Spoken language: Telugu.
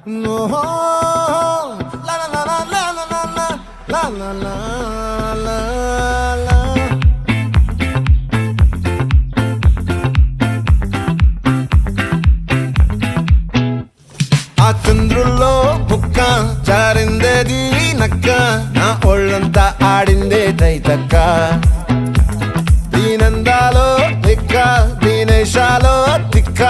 ఓహో, లా లా లా లా లా లా లా లా లా లా లా లా. ఆ చంద్రుల్లో బుక్క జారిందేది నక్క, నా ఒళ్ళంతా ఆడిందే తైతక్క. దీనందాలో లెక్క, దీనేశాలో తిక్క,